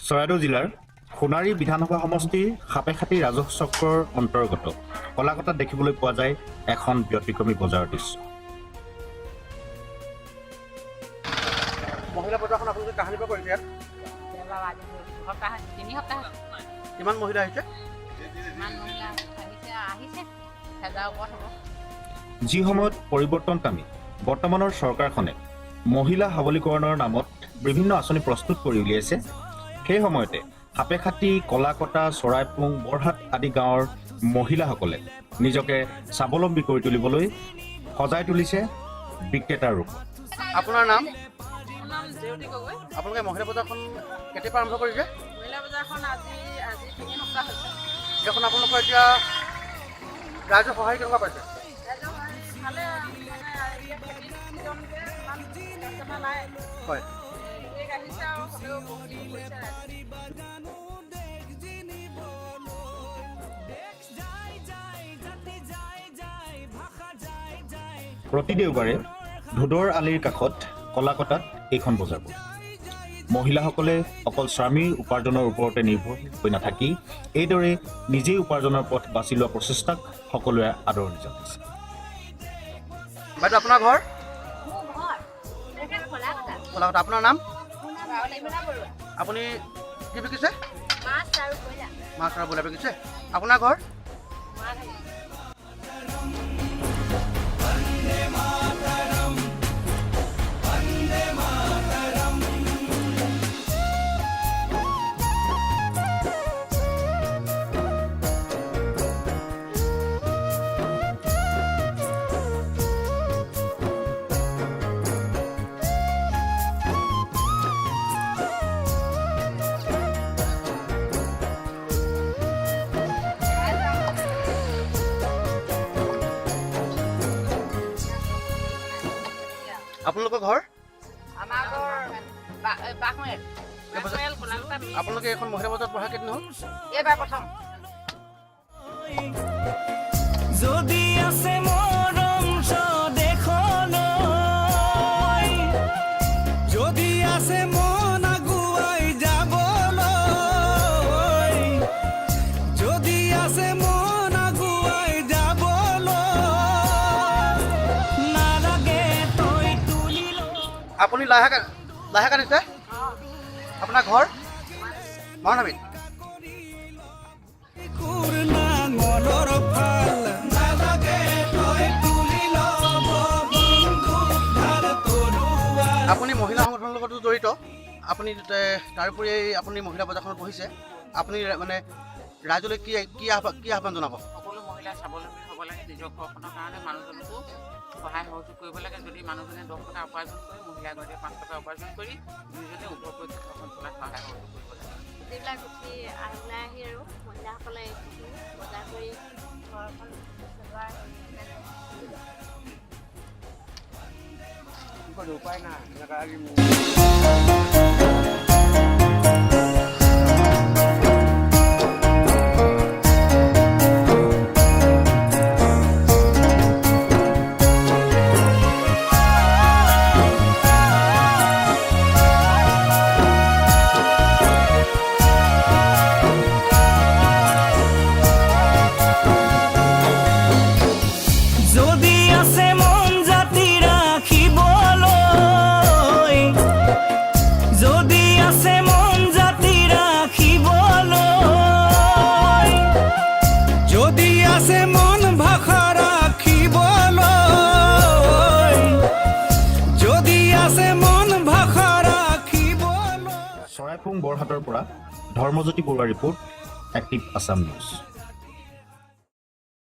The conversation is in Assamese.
চৰাইদেউ জিলাৰ সোণাৰী বিধানসভা সমষ্টিৰ সাপেখাতি ৰাজহ চক্ৰৰ অন্তৰ্গত কলাকটাত দেখিবলৈ পোৱা যায় এখন ব্যতিক্ৰমী বজাৰৰ দৃশ্য। মহিলা বজাৰখন আপোনালোকে কাহানিৰ পৰা কৰিছে ইয়াত? কিমান মহিলা আহিছে? যি সময়ত পৰিৱৰ্তনকামী বৰ্তমানৰ চৰকাৰখনে মহিলা সবলীকৰণৰ নামত বিভিন্ন আঁচনি প্ৰস্তুত কৰি উলিয়াইছে, সেই সময়তে সাপেখাতি, কলাকটা, চৰাইপুং, বৰহাট আদি গাঁৱৰ মহিলাসকলে নিজকে স্বাৱলম্বী কৰি তুলিবলৈ সজাই তুলিছে বিক্ৰেতাৰ ৰূপ। আপোনাৰ নাম? আপোনালোকে মহিলা বজাৰখন কেতিয়াৰ পৰা আৰম্ভ কৰিছে? মহিলা বজাৰখন আজি 3 সপ্তাহ হৈছে। এখন আপোনালোকৰ এতিয়া ৰাইজৰ সহায় কেনেকুৱা পাইছে? হয়। প্ৰতি দেওবাৰে ধুদৰ আলিৰ কাষত কলাকটাত এইখন বজাৰ বহে। মহিলাসকলে অকল স্বামীৰ উপাৰ্জনৰ ওপৰতে নিৰ্ভৰশীল হৈ নাথাকি এইদৰে নিজেই উপাৰ্জনৰ পথ বাছি লোৱা প্ৰচেষ্টাক সকলোৱে আদৰণি জনাইছে। বাইদেউ, আপোনাৰ ঘৰ? কলাকটা। আপোনাৰ নাম? আপুনি কি বিকিছে? মাছ আৰু ব্ৰইলাৰ বিকিছে। আপোনাৰ ঘৰ? আপোনালোকৰ ঘৰ? আপোনালোকে এখন মহিলা বজাৰত বহা কেইদিন হ'ল? এইবাৰ প্ৰথম। যদি আছে মৰম দেখলৈ, যদি আছে মন আগুৱাই যাবলৈ, যদি আছে মন আগুৱাই যাবলৈ, নালাগে তই তুলি ল। আপুনি লাহে কাটিছে? আপোনাৰ ঘৰ? মহানবীত। আপুনি মহিলা সংগঠনৰ লগতো জড়িত। আপুনি তাৰোপৰি আপুনি মহিলা বজাৰখনত বহিছে। আপুনি মানে ৰাইজলৈ কি আহ্বান জনাব? সকলো মহিলা স্বাৱলম্বী হ'ব লাগে, নিজৰ ঘৰখনৰ কাৰণে মানুহজনকো সহায় সহযোগ কৰিব লাগে। যদি মানুহজনে 10 টকা উপাৰ্জন কৰি, মহিলাগৰাকীয়ে 5 টকা উপাৰ্জন কৰি দুয়োজনে উভয়পক্ষে ঘৰখন চলাত সহায় সহযোগ কৰিব লাগে। যিবিলাক উঠি ওলাই আহি আৰু মহিলাসকলে বজাৰ কৰি ঘৰখন চলোৱাৰ উপায় নাই। যদি আছে মন জাতি ৰাখিবলৈ, যদি আছে মন জাতি ৰাখিবলৈ, যদি আছে মন ভাষা ৰাখিবলৈ, যদি আছে মন ভাষা ৰাখিবলৈ। চৰাইপুং বৰহাটৰ পৰা ধৰ্মজ্যোতি বৰুৱাৰ ৰিপৰ্ট, এক্টিভ আছাম নিউজ।